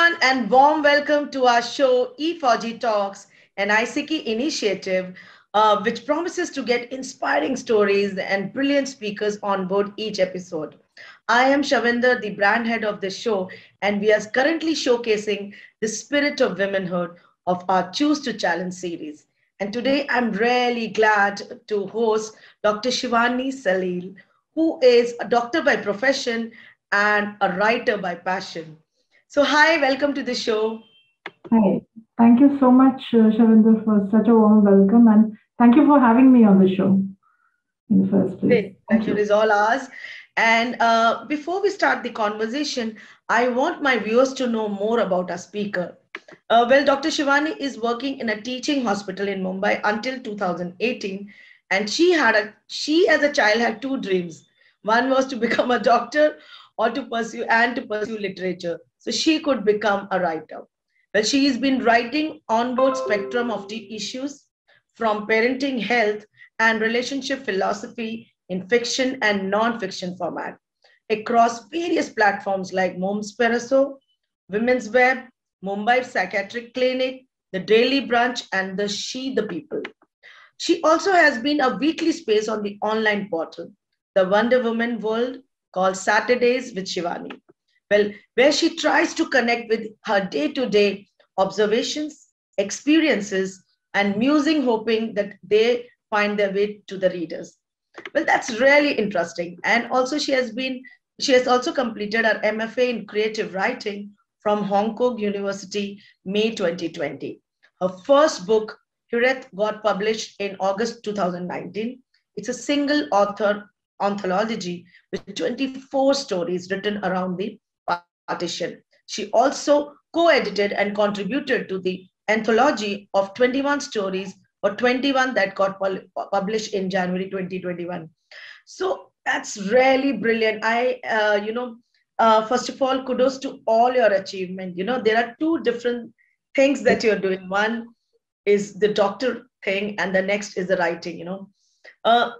everyone, and warm welcome to our show E4G Talks, an ICT initiative which promises to get inspiring stories and brilliant speakers on board each episode. I am Shavinder, the brand head of the show, and we are currently showcasing the spirit of womanhood of our Choose to Challenge series. And today I'm really glad to host Dr. Shivani Salil, who is a doctor by profession and a writer by passion. So, hi, welcome to the show. Hi. Thank you so much, Shavinder, for such a warm welcome, and thank you for having me on the show in the first place. Great, Thank pleasure you. is all ours. And before we start the conversation, I want my viewers to know more about our speaker. Dr. Shivani is working in a teaching hospital in Mumbai until 2018, and she as a child had two dreams. One was to become a doctor, or to pursue literature, so she could become a writer. Well, she has been writing on both spectrum of the issues, from parenting, health, and relationship philosophy in fiction and non-fiction format across various platforms like Momspresso, Women's Web, Mumbai Psychiatric Clinic, the Daily Brunch, and the She the People. She also has been a weekly space on the online portal, the Wonder Woman World, called Saturdays with Shivani. Well, where she tries to connect with her day to day observations, experiences, and musing, hoping that they find their way to the readers. Well, that's really interesting. And also, she has also completed her MFA in creative writing from Hong Kong University, May 2020. Her first book, Hireth, got published in August 2019. It's a single author anthology with 24 stories written around the partition. She also co-edited and contributed to the anthology of 21 stories or 21 that got published in January 2021. So that's really brilliant. First of all, kudos to all your achievement. There are two different things that you're doing. One is the doctor thing, and the next is the writing. Uh,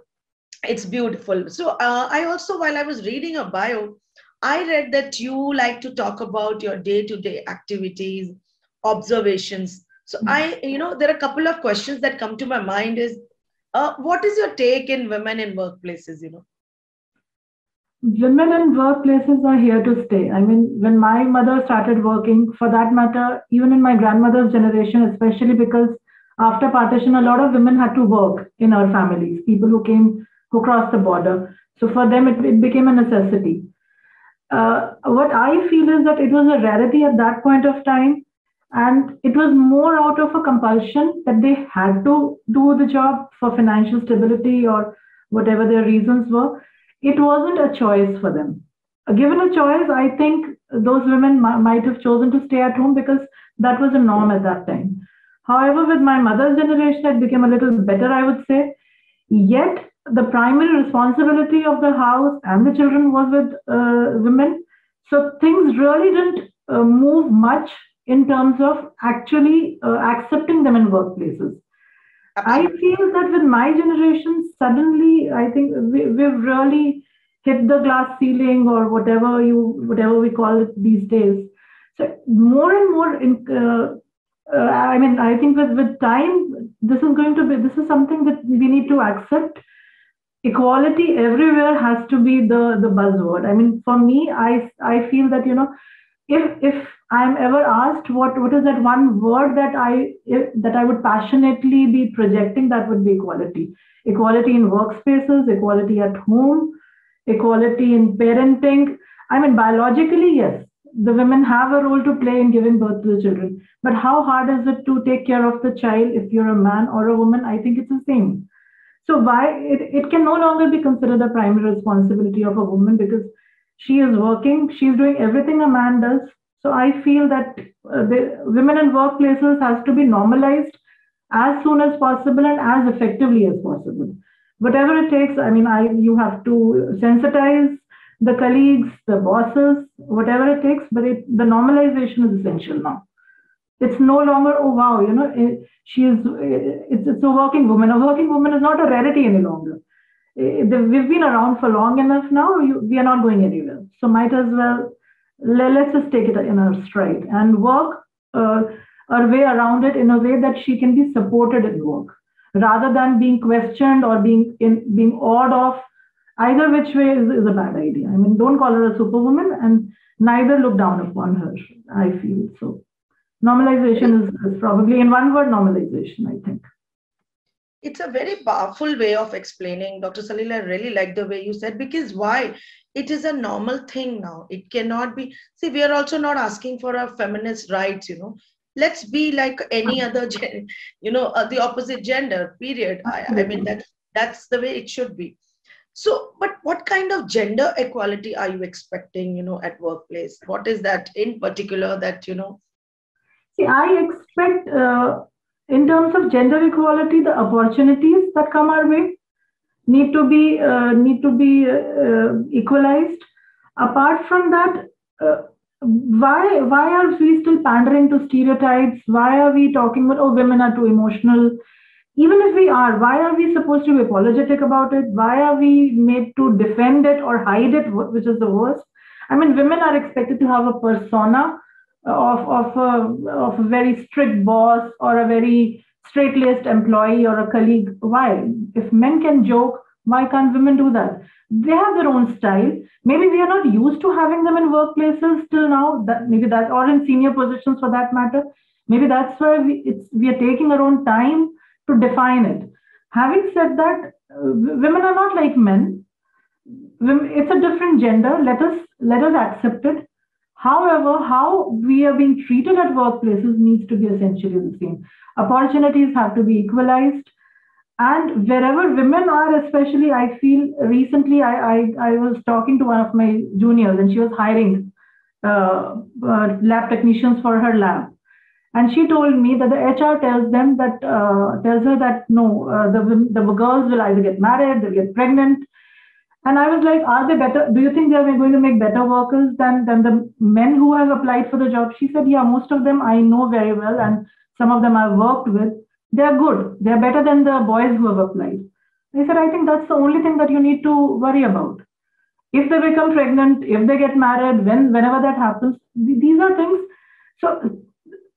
it's beautiful. So I also, while I was reading a bio, I read that you like to talk about your day-to-day activities, observations. So there are a couple of questions that come to my mind is, what is your take in women in workplaces? Women in workplaces are here to stay. I mean, when my mother started working, for that matter, even in my grandmother's generation, especially because after partition, a lot of women had to work in our families, people who crossed the border. So for them, it became a necessity. What I feel is that it was a rarity at that point of time, and it was more out of a compulsion that they had to do the job for financial stability or whatever their reasons were. It wasn't a choice for them. Given a choice, I think those women might have chosen to stay at home because that was a norm at that time. However, with my mother's generation, it became a little better, I would say. Yet, the primary responsibility of the house and the children was with women. So things really didn't move much in terms of actually accepting them in workplaces. I Absolutely. feel that with my generation, suddenly I think we've really hit the glass ceiling or whatever we call it these days. So more and more, I mean, I think with time, this is something that we need to accept. Equality everywhere has to be the buzzword. I mean, for me, I feel that if I'm ever asked what is that one word that I would passionately be projecting, that would be equality. Equality in workspaces, equality at home, equality in parenting. I mean, biologically, yes, the women have a role to play in giving birth to the children. But how hard is it to take care of the child if you're a man or a woman? I think it's the same. So why it can no longer be considered a primary responsibility of a woman because she is working, she's doing everything a man does. So I feel that the women in workplaces has to be normalized as soon as possible and as effectively as possible. Whatever it takes, I mean, you have to sensitize the colleagues, the bosses, whatever it takes, but the normalization is essential now. It's no longer, oh wow, it's a working woman. A working woman is not a rarity any longer. We've been around for long enough now. We are not going anywhere. So might as well let's just take it in our stride and work our way around it in a way that she can be supported in work, rather than being questioned or being awed off. Either which way is a bad idea. I mean, don't call her a superwoman and neither look down upon her, I feel. So normalization is probably, in one word, normalization, I think. It's a very powerful way of explaining, Dr. Salil. I really like the way you said, because why? It is a normal thing now. It cannot be. See, we are also not asking for our feminist rights, Let's be like any other, the opposite gender, period. I mean, that's the way it should be. So, but what kind of gender equality are you expecting, at workplace? What is that in particular that, See, I expect, in terms of gender equality, the opportunities that come our way need to be equalized. Apart from that, why are we still pandering to stereotypes? Why are we talking about, oh, women are too emotional? Even if we are, why are we supposed to be apologetic about it? Why are we made to defend it or hide it, which is the worst? I mean, women are expected to have a persona of a very strict boss or a very straight-laced employee or a colleague. Why? If men can joke, why can't women do that? They have their own style. Maybe we are not used to having them in workplaces till now. Or in senior positions for that matter. Maybe that's why we are taking our own time to define it. Having said that, women are not like men. It's a different gender. Let us accept it. However, how we are being treated at workplaces needs to be essentially the same. Opportunities have to be equalized. And wherever women are, especially, I feel recently I was talking to one of my juniors and she was hiring lab technicians for her lab. And she told me that the HR tells her that no, the girls will either get married, they'll get pregnant. And I was like, are they better? Do you think they are going to make better workers than the men who have applied for the job? She said, yeah, most of them I know very well, and some of them I've worked with. They're good. They're better than the boys who have applied. I said, I think that's the only thing that you need to worry about. If they become pregnant, if they get married, whenever that happens, these are things. So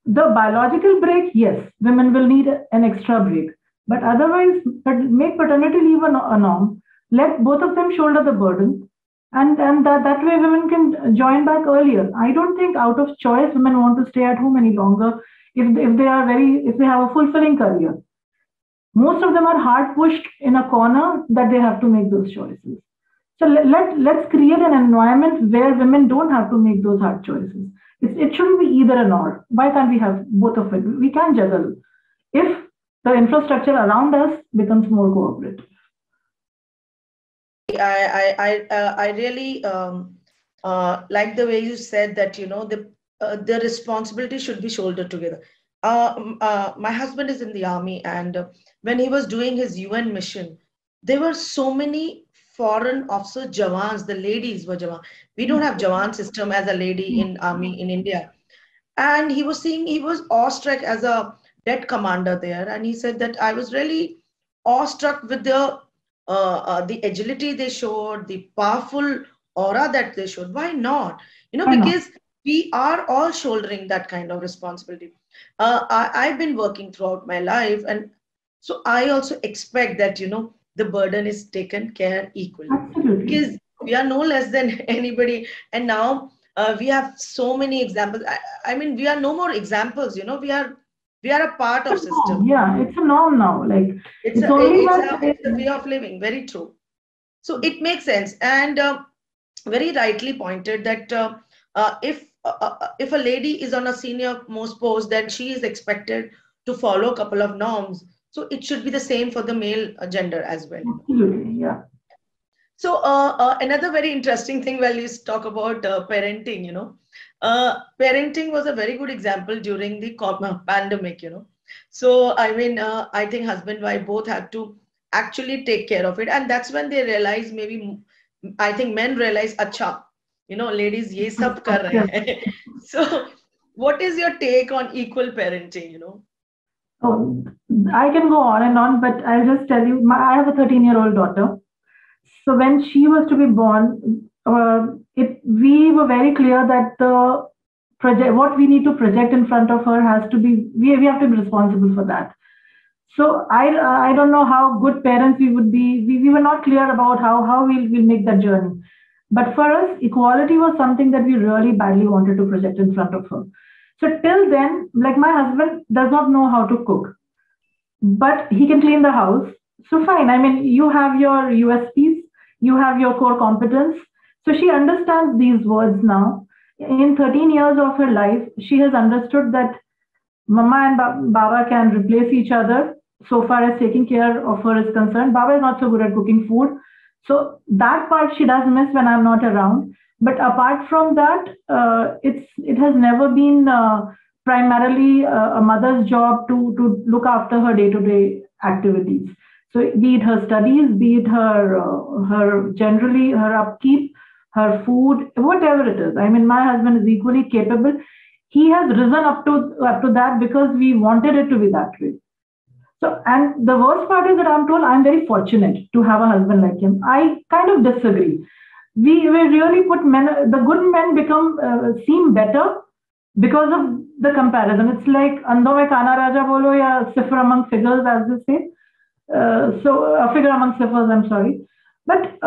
the biological break, yes, women will need an extra break. But otherwise, make paternity leave a norm. Let both of them shoulder the burden. And that way women can join back earlier. I don't think out of choice women want to stay at home any longer if they have a fulfilling career. Most of them are hard pushed in a corner that they have to make those choices. So let's create an environment where women don't have to make those hard choices. It shouldn't be either and or. Why can't we have both of it? We can juggle if the infrastructure around us becomes more cooperative. I really like the way you said that, the responsibility should be shouldered together. My husband is in the army, and when he was doing his UN mission, there were so many foreign officer Jawans. The ladies were Jawan. We don't have Jawan system as a lady in army in India. And he was awestruck as a dead commander there. And he said that I was really awestruck with the agility they showed, the powerful aura that they showed. Why not? Because we are all shouldering that kind of responsibility. I've been working throughout my life, and so I also expect that, the burden is taken care equally. Absolutely. Because we are no less than anybody. And now we have so many examples. I mean, we are no more examples, we are a part of system. Yeah, it's a norm now. Like it's a way of living. Very true. So it makes sense. And very rightly pointed that if a lady is on a senior most post, then she is expected to follow a couple of norms. So it should be the same for the male gender as well. Absolutely, yeah. So another very interesting thing while you talk about parenting, parenting was a very good example during the pandemic, So, I mean, I think husband and wife both had to actually take care of it. And that's when they realize, maybe, I think men realize, acha, ladies, ye sab kar rahe hain. So, what is your take on equal parenting, Oh, I can go on and on, but I'll just tell you, I have a 13-year-old daughter. So when she was to be born, we were very clear that the what we need to project in front of her has to be, we have to be responsible for that. So I don't know how good parents we would be. We were not clear about how we'll make that journey. But for us, equality was something that we really badly wanted to project in front of her. So till then, like, my husband does not know how to cook, but he can clean the house. So fine. I mean, you have your USPs, you have your core competence. So she understands these words now. In 13 years of her life, she has understood that Mama and Baba can replace each other so far as taking care of her is concerned. Baba is not so good at cooking food. So that part she does miss when I'm not around. But apart from that, it has never been primarily a mother's job to look after her day-to-day activities. So be it her studies, be it her generally her upkeep, her food, whatever it is. I mean, my husband is equally capable. He has risen up to that because we wanted it to be that way. So, and the worst part is that I'm told I'm very fortunate to have a husband like him. I kind of disagree. We really put men, the good men seem better because of the comparison. It's like Andho mein Kana Raja bolo ya Sifr among figures, as they say. So a figure among ciphers, I'm sorry. But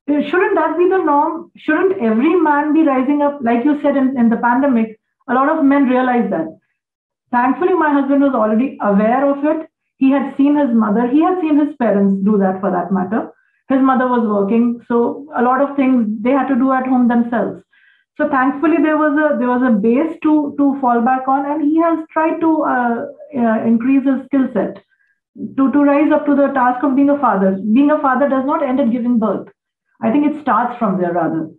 shouldn't that be the norm? Shouldn't every man be rising up? Like you said in the pandemic, a lot of men realize that. Thankfully, my husband was already aware of it. He had seen his mother. He had seen his parents do that, for that matter. His mother was working, so a lot of things they had to do at home themselves. So thankfully, there was a base to fall back on, and he has tried to increase his skill set to rise up to the task of being a father. Being a father does not end at giving birth. I think it starts from there rather,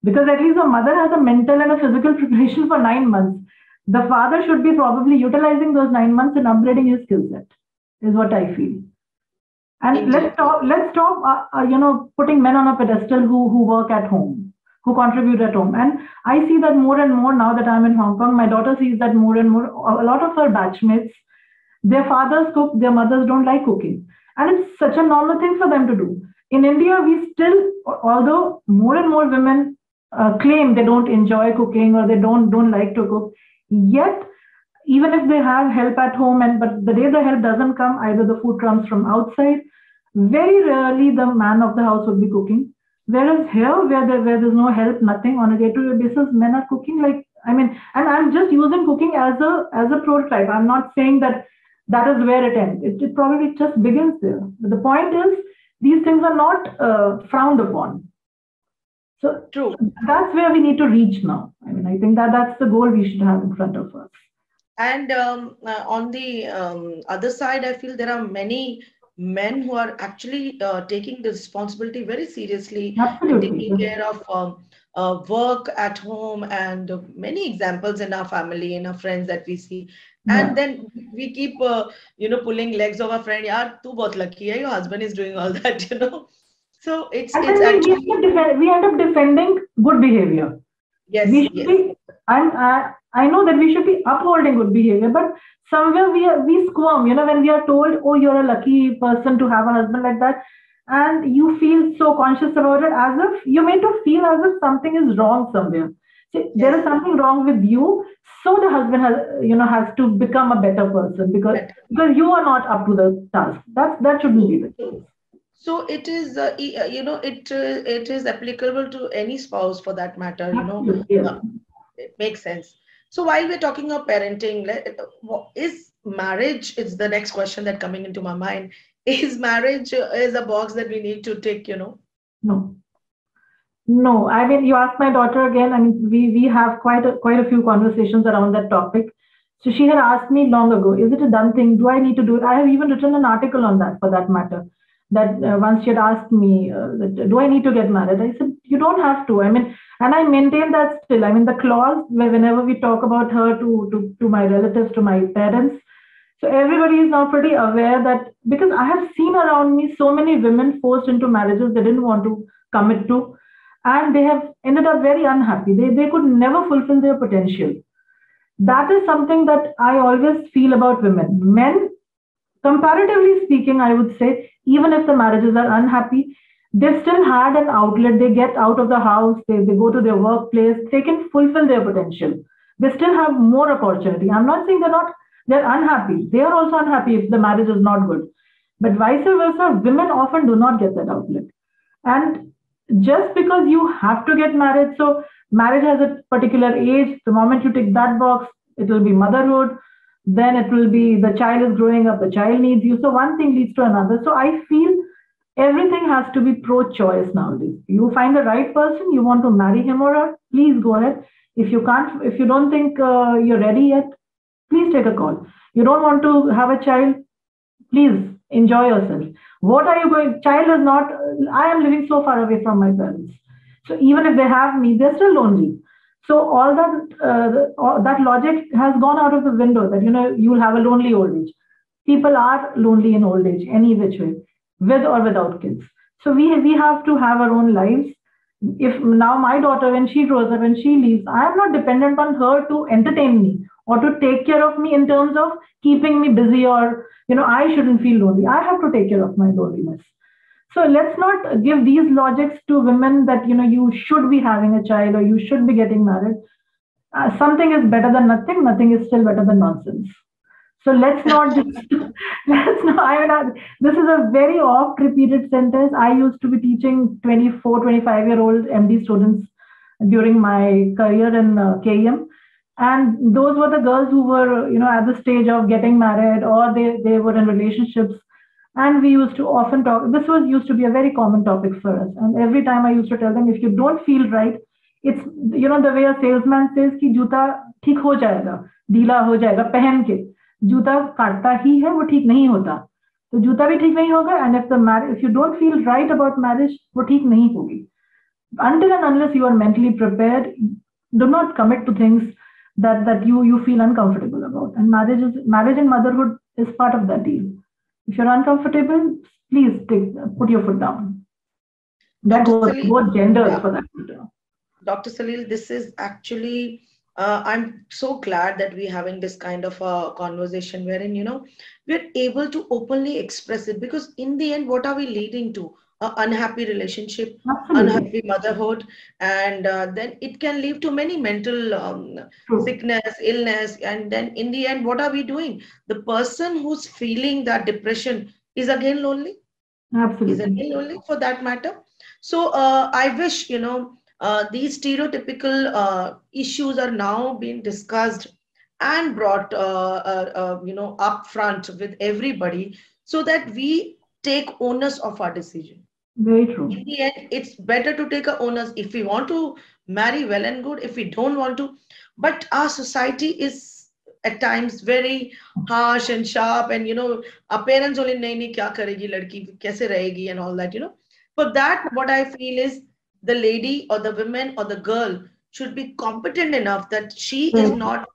because at least the mother has a mental and a physical preparation for 9 months. The father should be probably utilizing those 9 months and upgrading his skill set, is what I feel. And let's stop putting men on a pedestal who work at home, who contribute at home. And I see that more and more now that I'm in Hong Kong. My daughter sees that more and more. A lot of her batchmates, their fathers cook, their mothers don't like cooking. And it's such a normal thing for them to do. In India, we still, although more and more women claim they don't enjoy cooking or they don't like to cook, yet even if they have help at home, but the day the help doesn't come, either the food comes from outside, very rarely the man of the house would be cooking. Whereas here, where there's no help, nothing, on a day-to-day basis, men are cooking. And I'm just using cooking as a prototype. I'm not saying that is where it ends. It probably just begins there. But the point is, these things are not frowned upon. So true. That's where we need to reach now. I mean, I think that's the goal we should have in front of us. And on the other side, I feel there are many men who are actually taking the responsibility very seriously, taking care of work at home, and many examples in our family, in our friends that we see. And then we keep, pulling legs of our friend. Yaar, tu bahut lucky hai, your husband is doing all that, So it's actually... we end up defending good behavior. Yes, I know that we should be upholding good behavior, but somewhere we squirm, when we are told, oh, you're a lucky person to have a husband like that, and you feel so conscious about it, as if you're made to feel as if something is wrong somewhere. So there is something wrong with you, so the husband has to become a better person because you are not up to the task. That shouldn't be the case. So it is, it is applicable to any spouse for that matter. It makes sense. So while we're talking of parenting, is marriage? It's the next question that coming into my mind. Is marriage is a box that we need to tick? No. I mean, you asked my daughter again. I mean, we have quite a few conversations around that topic. So she had asked me long ago, is it a done thing? Do I need to do it? I have even written an article on that, for that matter. That once she had asked me, do I need to get married? I said, you don't have to. I mean, and I maintain that still. I mean, the clause where whenever we talk about her to my relatives, to my parents, so everybody is now pretty aware that, because I have seen around me so many women forced into marriages they didn't want to commit to, and they have ended up very unhappy. They could never fulfill their potential. That is something that I always feel about women. Men, comparatively speaking, I would say, even if the marriages are unhappy, they've still had an outlet. They get out of the house, they go to their workplace, they can fulfill their potential. They still have more opportunity. I'm not saying they're unhappy. They are also unhappy if the marriage is not good. But vice versa, women often do not get that outlet. And just because you have to get married, so marriage has a particular age, the moment you tick that box, it will be motherhood, then it will be the child is growing up, the child needs you. So one thing leads to another. So I feel everything has to be pro-choice nowadays. You find the right person, you want to marry him or her, please go ahead. If you can't, if you don't think you're ready yet, please take a call. You don't want to have a child, please enjoy yourself. What are you going? Child is not. I am living so far away from my parents. So even if they have me, they're still lonely. So all that logic has gone out of the window. That you'll have a lonely old age. People are lonely in old age, any which way, with or without kids. So we have to have our own lives. If now my daughter, when she grows up, when she leaves, I am not dependent on her to entertain me or to take care of me in terms of keeping me busy, or I shouldn't feel lonely. I have to take care of my loneliness. So let's not give these logics to women that you should be having a child or you should be getting married. Something is better than nothing. Nothing is still better than nonsense. So let's not let's not. This is a very oft repeated sentence. I used to be teaching 24, 25-year-old MD students during my career in KEM. And those were the girls who were, at the stage of getting married, or they were in relationships. And we used to often talk. This used to be a very common topic for us. And every time I used to tell them, if you don't feel right, it's, the way a salesman says कि जूता ठीक हो जाएगा, ढीला हो जाएगा, पहन के जूता काटता ही है, वो ठीक नहीं होता. तो जूता भी ठीक नहीं होगा. And if you don't feel right about marriage, वो ठीक नहीं होगी. Until and unless you are mentally prepared, do not commit to things that you feel uncomfortable about. And marriage and motherhood is part of that deal. If you're uncomfortable, please put your foot down. That goes both genders for that matter. Dr. Salil, this is actually, I'm so glad that we're having this kind of a conversation wherein, we're able to openly express it, because in the end, what are we leading to? An unhappy relationship, Absolutely. Unhappy motherhood, and then it can lead to many mental sickness, illness, and then in the end, what are we doing? The person who's feeling that depression is again lonely. Absolutely. Is again lonely for that matter. So I wish, these stereotypical issues are now being discussed and brought, up front with everybody, so that we take onus of our decision. Very true. In the end, it's better to take a onus. If we want to marry, well and good. If we don't want to, but our society is at times very harsh and sharp, and our parents only nahi kya karegi ladki, kaise rahegi, and all that. For that, what I feel is the lady or the woman or the girl should be competent enough that she is not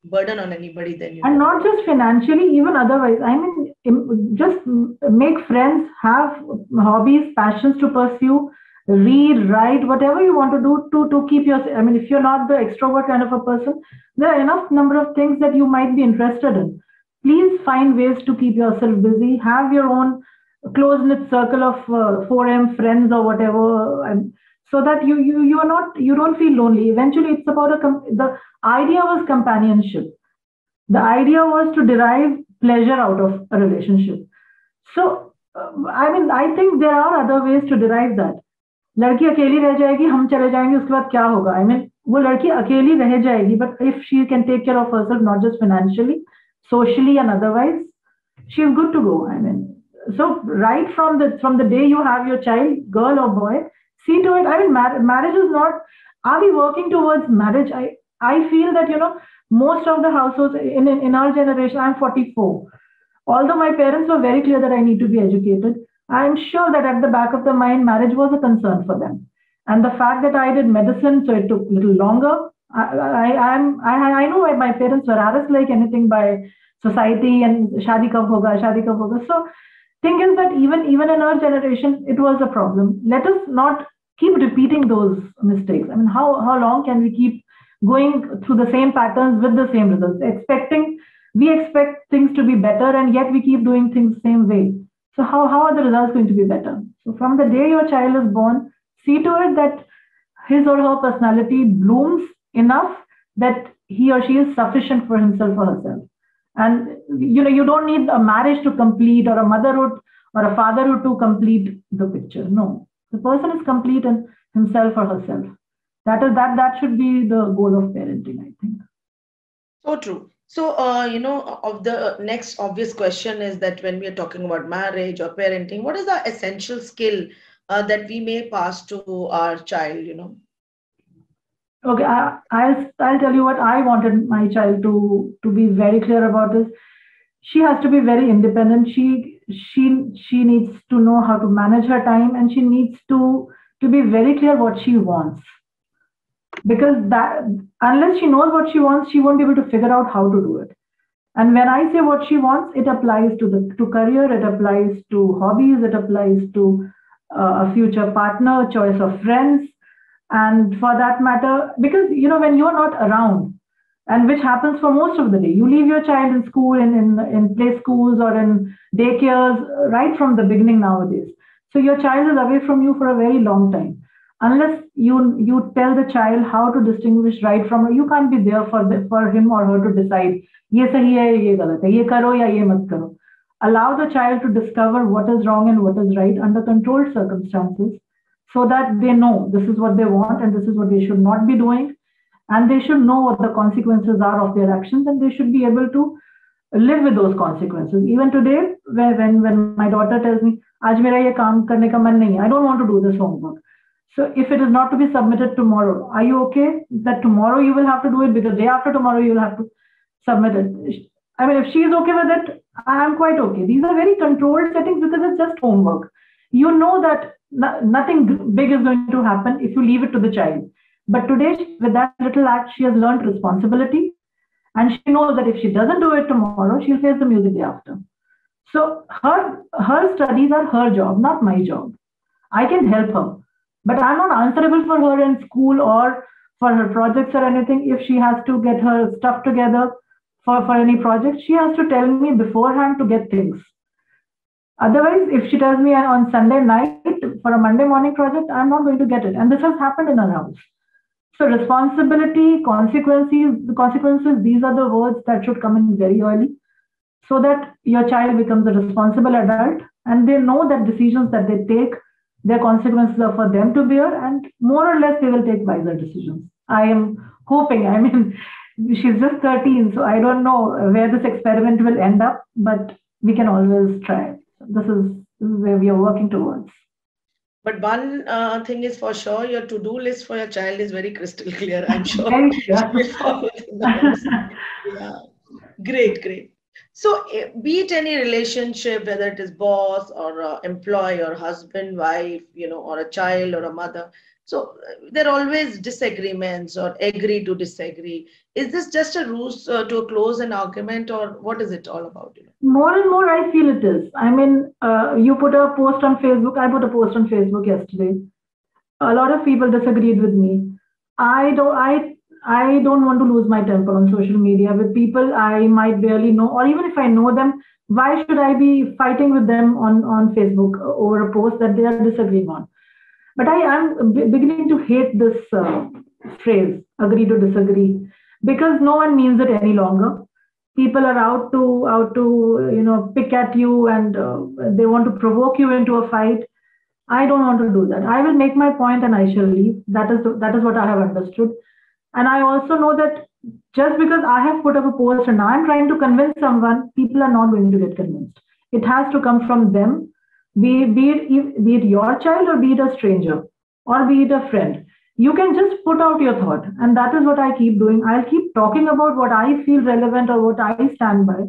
burden on anybody then. And not just financially, even otherwise. I mean, just make friends, have hobbies, passions to pursue, read, write, whatever you want to do to keep yourself. I mean, if you're not the extrovert kind of a person, there are enough number of things that you might be interested in. Please find ways to keep yourself busy. Have your own close-knit circle of 4M friends or whatever, so that you don't feel lonely. Eventually, it's about the idea was companionship. The idea was to derive pleasure out of a relationship. So, I think there are other ways to derive that. लड़की अकेली रह जाएगी, हम चले जाएंगे, उसके बाद क्या होगा? वो लड़की अकेली रह जाएगी, but if she can take care of herself, not just financially, socially and otherwise, she's good to go. So right from the day you have your child, girl or boy, see to it. Marriage is not. Are we working towards marriage? I feel that most of the households in our generation. I'm 44. Although my parents were very clear that I need to be educated, I'm sure that at the back of the mind, marriage was a concern for them. And the fact that I did medicine, so it took a little longer. I know my parents were harassed like anything by society and shadi kab hoga. So thing is that even in our generation, it was a problem. Let us not keep repeating those mistakes. How long can we keep going through the same patterns with the same results? We expect things to be better, and yet we keep doing things the same way. So how are the results going to be better? So from the day your child is born, see to it that his or her personality blooms enough that he or she is sufficient for himself or herself. And you don't need a marriage to complete, or a motherhood or a fatherhood to complete the picture. No, the person is complete in himself or herself. That should be the goal of parenting, I think. So true. So, of the next obvious question is that when we are talking about marriage or parenting, what is the essential skill that we may pass to our child? Okay, I'll tell you what I wanted my child to be very clear about is she has to be very independent. She needs to know how to manage her time, and she needs to be very clear what she wants. Because that unless she knows what she wants, she won't be able to figure out how to do it. And when I say what she wants, it applies to career, it applies to hobbies, it applies to a future partner, choice of friends, and for that matter, because when you're not around, and which happens for most of the day, you leave your child in school, in play schools or in daycares right from the beginning nowadays. So your child is away from you for a very long time. Unless you tell the child how to distinguish right from wrong, you can't be there for him or her to decide ye sahi hai, ye galat hai, ye karo ya ye mat karo. Allow the child to discover what is wrong and what is right under controlled circumstances, so that they know this is what they want and this is what they should not be doing, and they should know what the consequences are of their actions, and they should be able to live with those consequences. Even today, when my daughter tells me, "Aaj mera ye kaam karne ka man nahi hai, I don't want to do this homework." So if it is not to be submitted tomorrow, are you okay that tomorrow you will have to do it because day after tomorrow you will have to submit it? I mean, if she is okay with it, I am quite okay. These are very controlled settings because it's just homework. You know that nothing big is going to happen if you leave it to the child. But today, with that little act, she has learned responsibility, and she knows that if she doesn't do it tomorrow, she'll face the music day after. So her studies are her job, not my job. I can help her, but I'm not answerable for her in school or for her projects or anything. If she has to get her stuff together for any project, she has to tell me beforehand to get things. Otherwise, if she tells me on Sunday night for a Monday morning project, I'm not going to get it. And this has happened in our house. So responsibility, consequences, these are the words that should come in very early, so that your child becomes a responsible adult and they know that decisions that they take, their consequences are for them to bear, and more or less they will take wiser decisions. I am hoping, she's just 13, so I don't know where this experiment will end up, but we can always try. This is where we are working towards. But one thing is for sure, your to-do list for your child is very crystal clear. I'm sure. Yeah. Great. So be it any relationship, whether it is boss or employee or husband, wife, or a child or a mother. So there are always disagreements or agree to disagree. Is this just a ruse to close an argument, or what is it all about? More and more, I feel it is. I mean, you put a post on Facebook. I put a post on Facebook yesterday. A lot of people disagreed with me. I don't want to lose my temper on social media with people I might barely know, or even if I know them, why should I be fighting with them on Facebook over a post that they are disagreeing on? But I am beginning to hate this phrase, agree to disagree, because no one means it any longer. People are out to pick at you, and they want to provoke you into a fight. I don't want to do that. I will make my point and I shall leave. That is what I have understood. And I also know that just because I have put up a post and I'm trying to convince someone, people are not going to get convinced. It has to come from them, be it your child or be it a stranger or be it a friend. You can just put out your thought, and that is what I keep doing. I'll keep talking about what I feel relevant or what I stand by.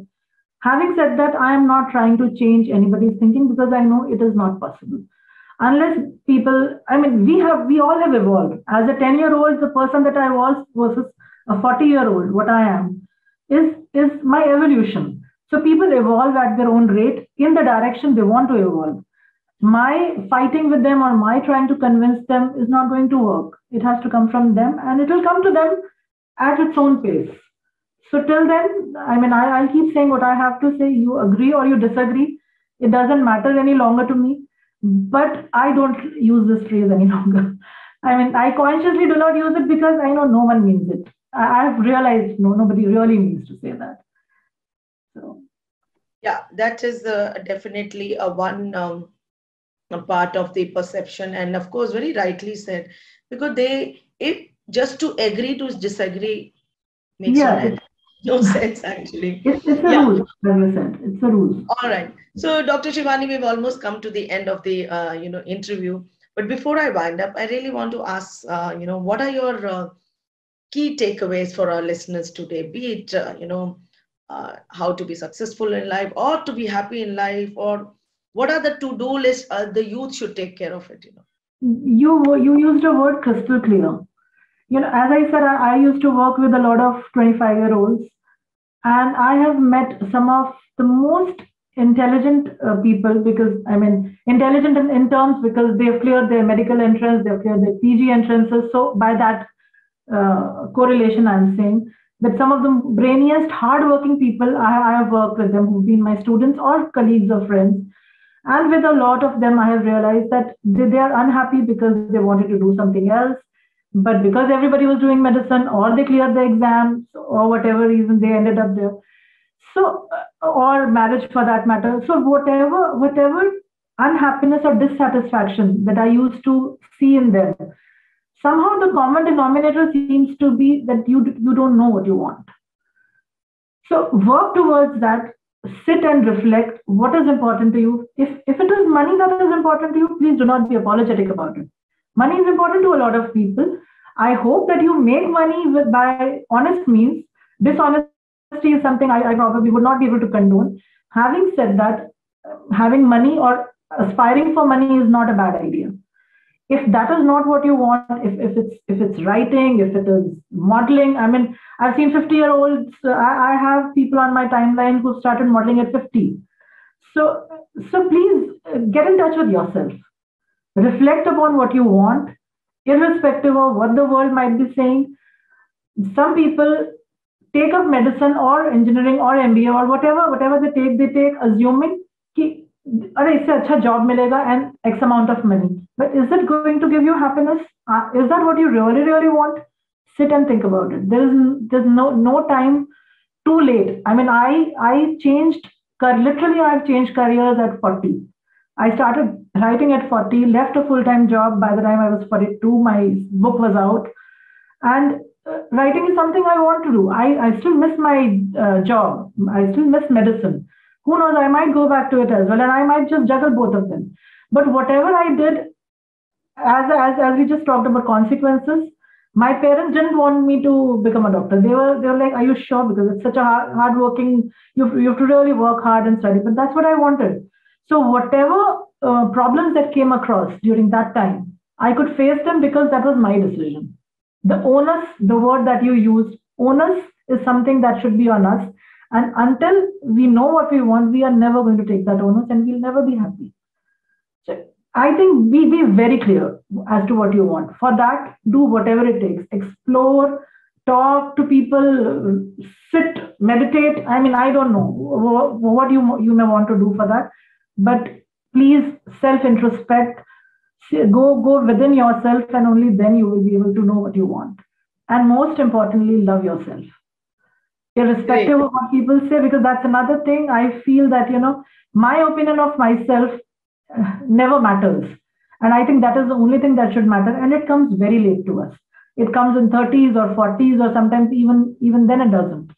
Having said that, I am not trying to change anybody's thinking because I know it is not possible. Unless people, we all have evolved. As a 10-year-old, the person that I was versus a 40-year-old, what I am, is my evolution. So people evolve at their own rate in the direction they want to evolve. My fighting with them or my trying to convince them is not going to work. It has to come from them, and it will come to them at its own pace. So till then, I'll keep saying what I have to say. You agree or you disagree. It doesn't matter any longer to me, but I don't use this phrase any longer. I mean, I consciously do not use it because I know no one means it. I've realized nobody really means to say that. So Yeah, that is definitely a one a part of the perception, and of course, very rightly said, because if just to agree to disagree makes yeah, no sense actually. it's a Yeah. rule, as you said. It's a rule. All right. So, Dr. Shivani, we've almost come to the end of the interview. But before I wind up, I really want to ask, what are your key takeaways for our listeners today? Be it, how to be successful in life, or to be happy in life, or what are the to-do lists the youth should take care of it? You used a word crystal clear. As I said, I used to work with a lot of 25-year-olds, and I have met some of the most intelligent people, because I mean, intelligent in terms because they have cleared their medical entrance, they have cleared their PG entrances. So, by that correlation, I'm saying that some of the brainiest, hardworking people, I have worked with them who've been my students or colleagues or friends. And with a lot of them, I have realized that they are unhappy because they wanted to do something else. But because everybody was doing medicine, or they cleared the exams, or whatever reason, they ended up there. So, or marriage for that matter. So, whatever unhappiness or dissatisfaction that I used to see in them, somehow the common denominator seems to be that you don't know what you want. So, work towards that. Sit and reflect what is important to you. If it is money that is important to you, please do not be apologetic about it. Money is important to a lot of people. I hope that you make money by honest means. Dishonesty is something I probably would not be able to condone. Having said that, having money or aspiring for money is not a bad idea. If that is not what you want, if it's writing, if it is modeling, I mean, I've seen 50-year-olds. I have people on my timeline who started modeling at 50. So please get in touch with yourself. Reflect upon what you want, irrespective of what the world might be saying. Some people take up medicine or engineering or MBA or whatever they take assuming कि अरे इससे अच्छा job मिलेगा and X amount of money. But is it going to give you happiness? Is that what you really want? Sit and think about it. There's no time too late. I mean, I changed, literally I've changed careers at 40. I started writing at 40, left a full-time job by the time I was 42. My book was out. And writing is something I want to do. I still miss my job. I still miss medicine. Who knows, I might go back to it as well, and I might just juggle both of them. But whatever I did, as we just talked about consequences, my parents didn't want me to become a doctor. They were like, "Are you sure? Because it's such a hard-working. You have to really work hard and study." But that's what I wanted. So whatever problems that came across during that time, I could face them because that was my decision. The onus, the word that you used, onus is something that should be on us. And until we know what we want, we are never going to take that onus and we'll never be happy. So I think be very clear as to what you want. For that, do whatever it takes. Explore, talk to people, sit, meditate. I mean, I don't know what you may want to do for that. But please self-introspect, go within yourself, and only then you will be able to know what you want. And most importantly, love yourself. Irrespective of what people say, because that's another thing. I feel that, my opinion of myself never matters. And I think that is the only thing that should matter. And it comes very late to us. It comes in 30s or 40s, or sometimes even then it doesn't.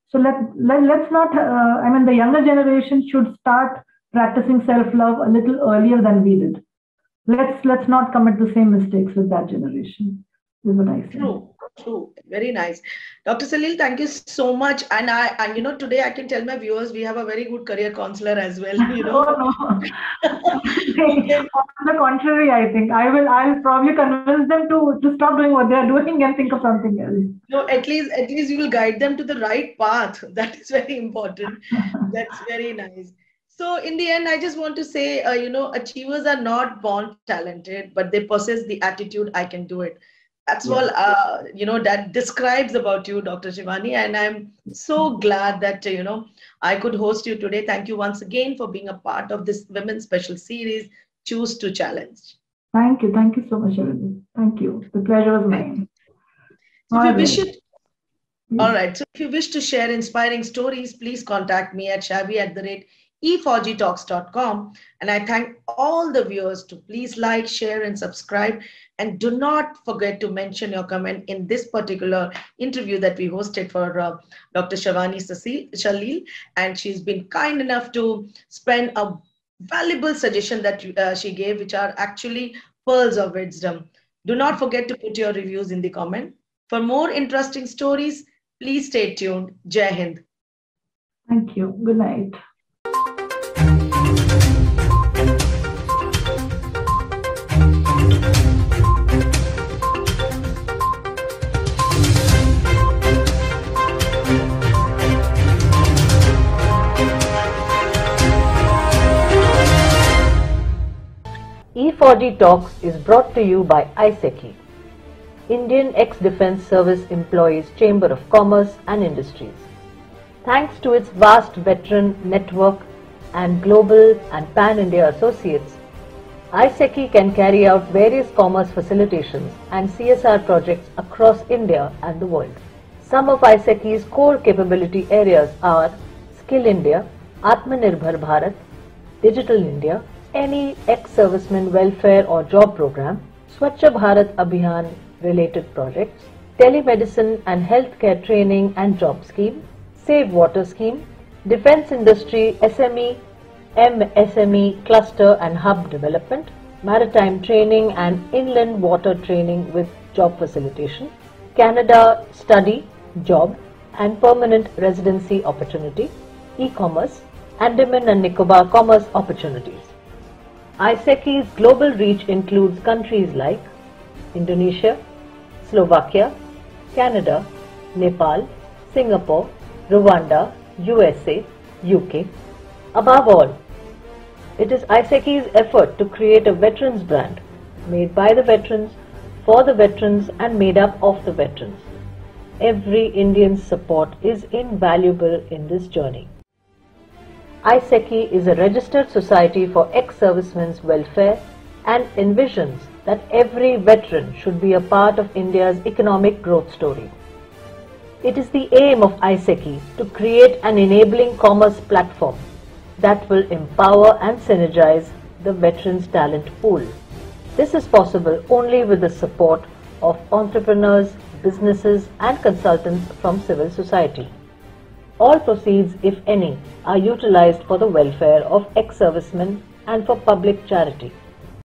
So let's not, the younger generation should start practicing self-love a little earlier than we did. Let's not commit the same mistakes with that generation, is what I say. True. Very nice. Dr. Salil, thank you so much. And today I can tell my viewers we have a very good career counselor as well. Oh, no. On the contrary, I think I'll probably convince them to stop doing what they're doing and think of something else. No, at least you will guide them to the right path. That is very important. That's very nice. So in the end, I just want to say, achievers are not born talented, but they possess the attitude, I can do it. That's all, that describes about you, Dr. Shivani. And I'm so glad that, I could host you today. Thank you once again for being a part of this Women's Special Series, Choose to Challenge. Thank you. Thank you so much, Arvind. Thank you. The pleasure was mine. So if you wish it, all right. So if you wish to share inspiring stories, please contact me at shavi@e4gtalks.com. And I thank all the viewers to please like, share, and subscribe. And do not forget to mention your comment in this particular interview that we hosted for Dr. Shivani Shalil. And she's been kind enough to spend a valuable suggestion that she gave, which are actually pearls of wisdom. Do not forget to put your reviews in the comment. For more interesting stories, please stay tuned. Jai Hind. Thank you. Good night. E4G Talks is brought to you by ISECI, Indian Ex-Defence Service Employees Chamber of Commerce and Industries. Thanks to its vast veteran network and global and pan-India associates, ISECI can carry out various commerce facilitations and CSR projects across India and the world. Some of ISECI's core capability areas are Skill India, Atmanirbhar Bharat, Digital India, any ex-serviceman welfare or job program, Swachh Bharat Abhiyan related projects, telemedicine and healthcare training and job scheme, Save Water scheme, defence industry SME, MSME cluster and hub development, maritime training and inland water training with job facilitation, Canada study, job and permanent residency opportunity, e-commerce, Andaman and Nicobar commerce opportunities. ISECI's global reach includes countries like Indonesia, Slovakia, Canada, Nepal, Singapore, Rwanda, USA, UK. Above all, it is ISECI's effort to create a veterans brand made by the veterans, for the veterans and made up of the veterans. Every Indian's support is invaluable in this journey. ISECI is a registered society for ex-servicemen's welfare and envisions that every veteran should be a part of India's economic growth story. It is the aim of ISECI to create an enabling commerce platform that will empower and synergize the veterans' talent pool. This is possible only with the support of entrepreneurs, businesses and consultants from civil society. All proceeds, if any, are utilized for the welfare of ex-servicemen and for public charity.